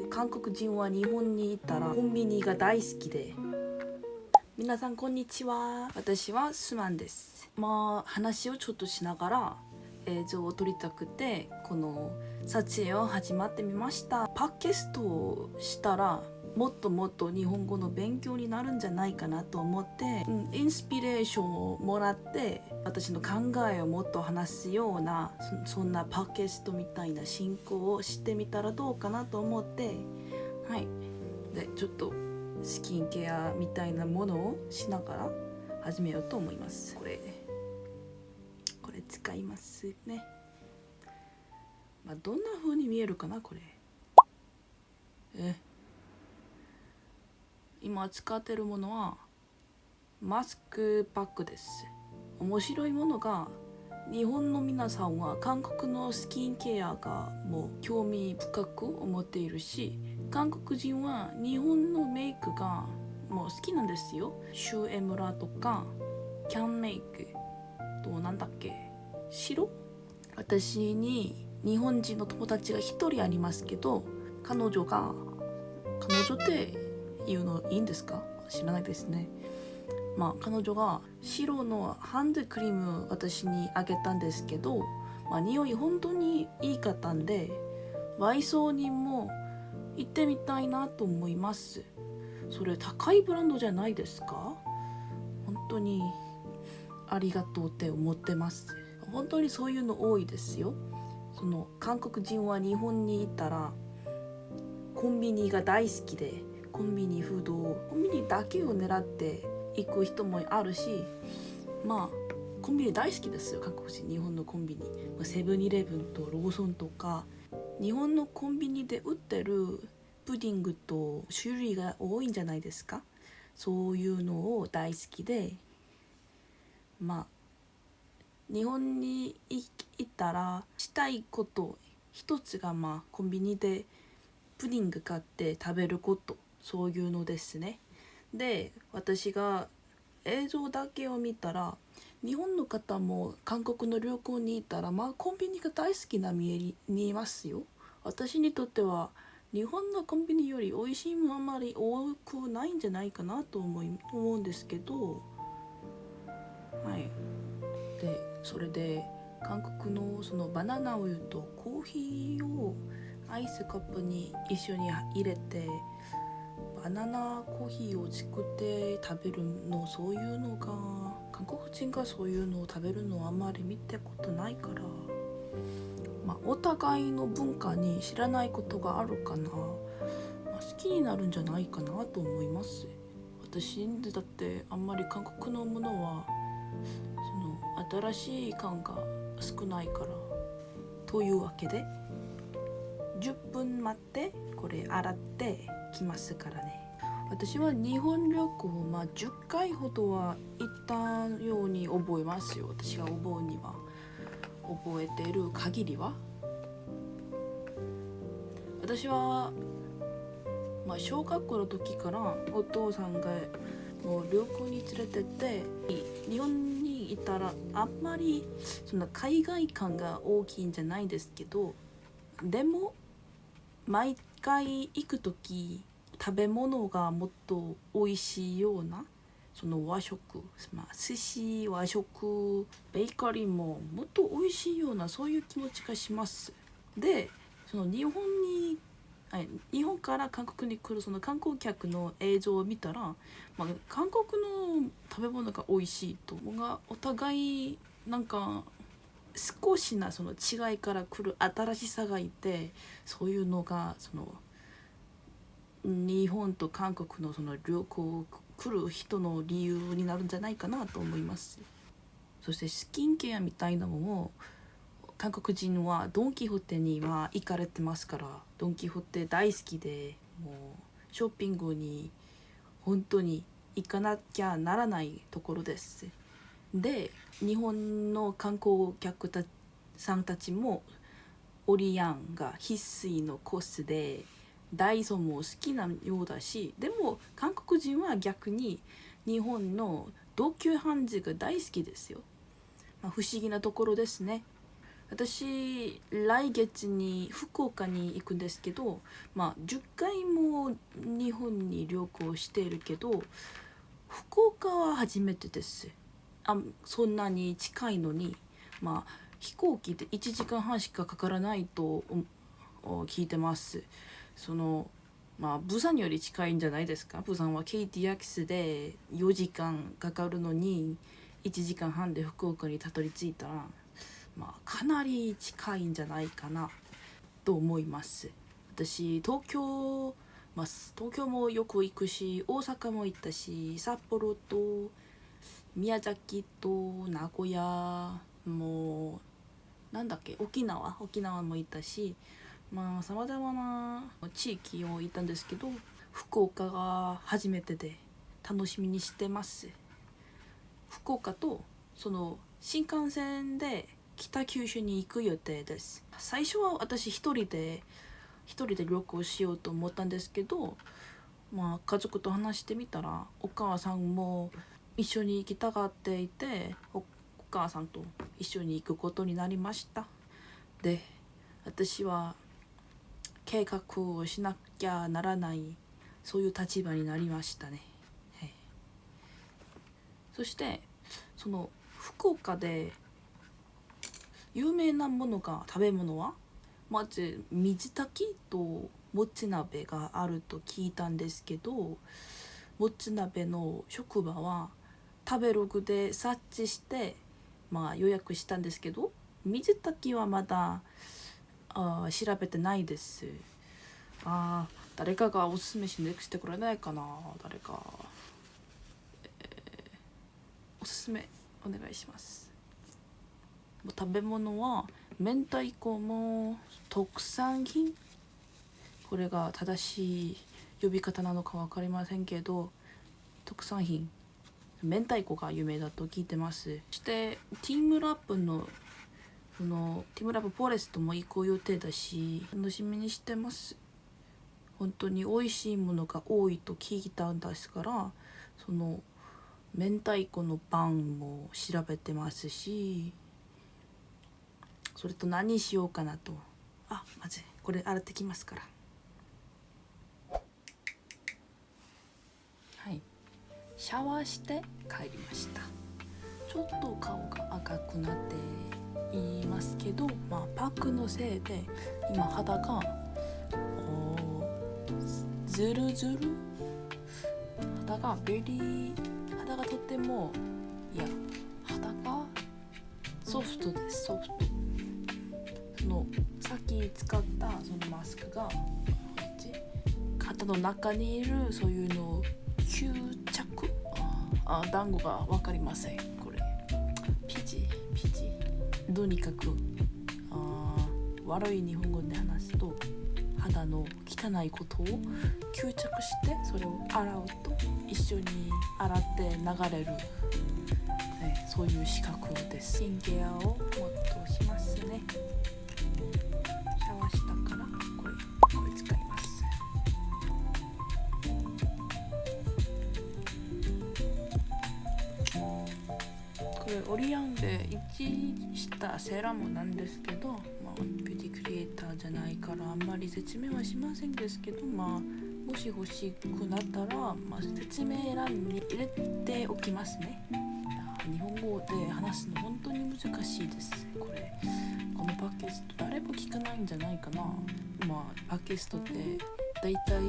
韓国人は日本にいたらコンビニが大好きで、皆さんこんにちは。私はスマンです。話をちょっとしながら映像を撮りたくてこの撮影を始まってみました。パッケストをしたらもっともっと日本語の勉強になるんじゃないかなと思って、インスピレーションをもらって私の考えをもっと話すような そんなパッケストみたいな進行をしてみたらどうかなと思って、でちょっとスキンケアみたいなものをしながら始めようと思います。これ使いますね。どんな風に見えるかなこれ。今使ってるものはマスクパックです。面白いものが日本の皆さんは韓国のスキンケアがもう興味深く思っているし、韓国人は日本のメイクがもう好きなんですよ。シュエムラとかキャンメイクとなんだっけ白。私に日本人の友達が一人ありますけど、彼女って言うのいいんですか？知らないですね。彼女が白のハンドクリーム私にあげたんですけど、匂い本当にいいかったんでワイソーにも行ってみたいなと思います。それ高いブランドじゃないですか？本当にありがとうって思ってます。本当にそういうの多いですよ。その韓国人は日本にいたらコンビニが大好きで、コンビニだけを狙って行く人もあるし、コンビニ大好きですよ韓国人。日本のコンビニ、セブンイレブンとローソンとか日本のコンビニで売ってるプディングと種類が多いんじゃないですか。そういうのを大好きで、日本に行ったらしたいこと一つがコンビニでプディング買って食べること、そういうのですね。で、私が映像だけを見たら日本の方も韓国の旅行に行ったらコンビニが大好きな見えますよ。私にとっては日本のコンビニより美味しいものあまり多くないんじゃないかなと思うんですけど、でそれで韓国のそのバナナウユとコーヒーをアイスカップに一緒に入れてバナナコーヒーを作って食べるの、そういうのが韓国人がそういうのを食べるのはあんまり見たことないから、お互いの文化に知らないことがあるかな、好きになるんじゃないかなと思います。私だってあんまり韓国のものはその新しい感が少ないから。というわけで10分待ってこれ洗ってきますからね。私は日本旅行10回ほどは行ったように覚えますよ。私が覚えている限りは。私は小学校の時からお父さんがもう旅行に連れてって日本にいたらあんまりそんな海外感が大きいんじゃないんですけど、でも毎回行く時食べ物がもっと美味しいようなその和食、寿司、和食、ベーカリーももっと美味しいようなそういう気持ちがします。でその日本から韓国に来るその観光客の映像を見たら、韓国の食べ物が美味しいとお互い少しなその違いから来る新しさがいて、そういうのがその日本と韓国のその旅行来る人の理由になるんじゃないかなと思います。そしてスキンケアみたいなのも韓国人はドン・キホーテには行かれてますから、ドン・キホーテ大好きで、もうショッピングに本当に行かなきゃならないところです。で日本の観光客さんたちもオリアンが必須のコースでダイソーも好きなようだし、でも韓国人は逆に日本の東急ハンズが大好きですよ。不思議なところですね。私来月に福岡に行くんですけど、10回も日本に旅行しているけど福岡は初めてです。そんなに近いのに、飛行機で1時間半しかかからないと聞いてます。釜山より近いんじゃないですか。釜山は KTX で4時間かかるのに1時間半で福岡にたどり着いたら、かなり近いんじゃないかなと思います。私東京もよく行くし、大阪も行ったし、札幌と宮崎と名古屋もなんだっけ、沖縄も行ったし、さまざまな地域を行ったんですけど、福岡が初めてで楽しみにしてます。福岡とその新幹線で北九州に行く予定です。最初は私一人で旅行しようと思ったんですけど、家族と話してみたらお母さんも一緒に行きたがっていて、お母さんと一緒に行くことになりました。で、私は計画をしなきゃならない、そういう立場になりましたね。そしてその福岡で有名な食べ物はまず水炊きともつ鍋があると聞いたんですけど、もつ鍋の職場は食べログで察知して、予約したんですけど、水炊きはまだ調べてないです。誰かがおすすめしてくれないかな。誰か、おすすめお願いします。食べ物は明太子も特産品、これが正しい呼び方なのか分かりませんけど、特産品明太子が有名だと聞いてます。そしてティームラップティームラップフォレストも行く予定だし、楽しみにしてます。本当に美味しいものが多いと聞いたんですから、その明太子のパンも調べてますし、それと何しようかなと。まずこれ洗ってきますから。はい、シャワーして帰りました。ちょっと顔が赤くなっていますけど、パックのせいで今肌がズルズル、肌がとても肌がソフトです。ソフト、さっき使ったそのマスクが肩の中にいるそういうの吸着、団子が分かりません。これピチとにかく悪い日本語で話すと、肌の汚いことを吸着してそれを洗うと一緒に洗って流れる、そういう資格です。スキンケアをもっとしますね。シャワーしたからこれ使います。これオリアンで1したセラムなんですけど、ビューティークリエイターじゃないからあんまり説明はしませんですけど、もし欲しくなったら、説明欄に入れておきますね。日本語で話すの本当に難しいです。このパッケージと誰も聞かないんじゃないかな。パッケージとってだいたい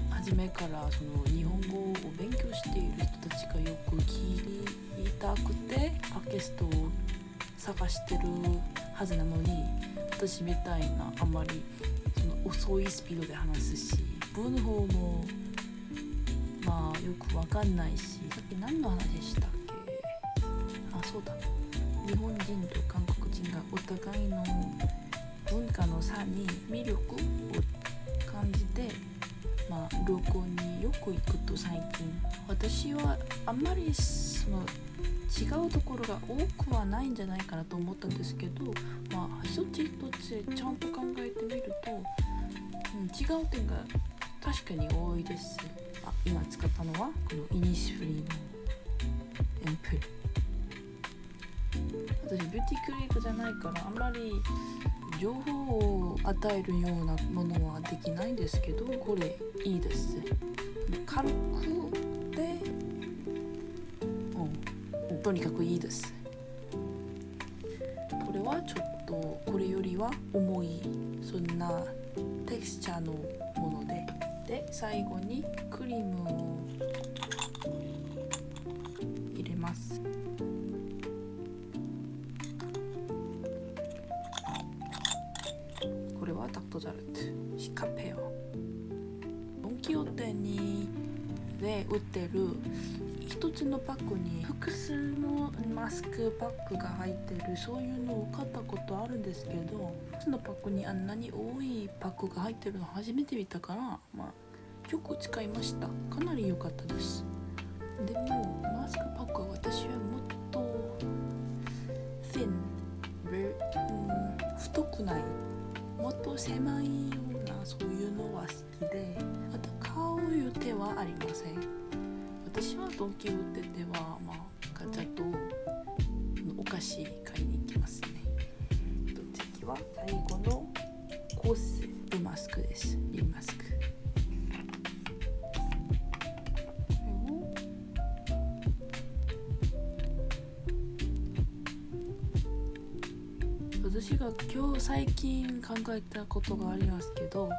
初めからその日本語を勉強している人たちがよく聞いたくてパッケージを探してるはずなのに、私みたいなあまりその遅いスピードで話すし、文法もよくわかんないし、さっき何の話でしたっけ。そうだ、日本人と韓国人がお互いの文化の差に魅力を感じて、旅行によく行くと最近、私はあんまりその違うところが多くはないんじゃないかなと思ったんですけど、一つ一つちゃんと考えてみると、違う点が確かに多いです。今使ったのはこのイニシフリーのエンプル、私ビューティークリニックじゃないからあんまり情報を与えるようなものはできないんですけど、これいいです。軽くで、とにかくいいです。これはちょっとこれよりは重いそんなテクスチャーのもので、最後にクリームを入れます。これはタクトザルトシカペオ。ドン・キホーテで売ってる一つのパックに複数のマスクパックが入ってる、そういうのを買ったことあるんですけど、一つのパックにあんなに多いパックが入ってるの初めて見たから、よく使いました。かなり良かったです。でもマスクパックは私はもっとthin、太くない、もっと狭いようなそういうのは好きで、あと買う予定はありません。私はドン・キホーテでは、ガチャとお菓子買いに行きますね。次は最後のコース、リマスクです。リマスク。私が今日最近考えたことがありますけど、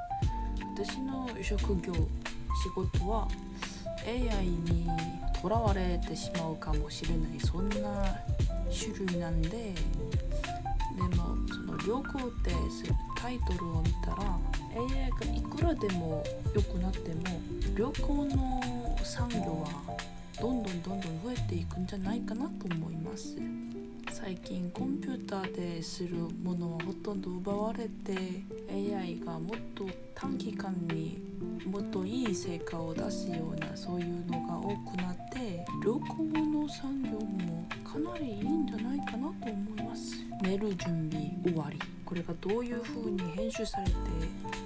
私の職業、仕事は AI にとらわれてしまうかもしれない、そんな種類なんで、でもその旅行ってタイトルを見たら AI がいくらでも良くなっても旅行の産業はどんどん増えていくんじゃないかなと思います。最近コンピューターでするものはほとんど奪われて、 AI がもっと短期間にもっといい成果を出すようなそういうのが多くなって、旅行の産業もかなりいいんじゃないかなと思います。寝る準備終わり、これがどういう風に編集されて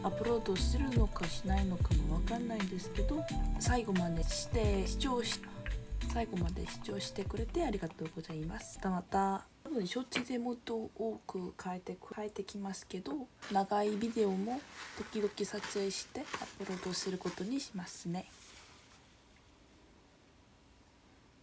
アップロードするのかしないのかもわかんないんですけど、最後まで視聴してくれてありがとうございます。また多分処置でもっと多く変えてきますけど、長いビデオも時々撮影してアップロードすることにしますね。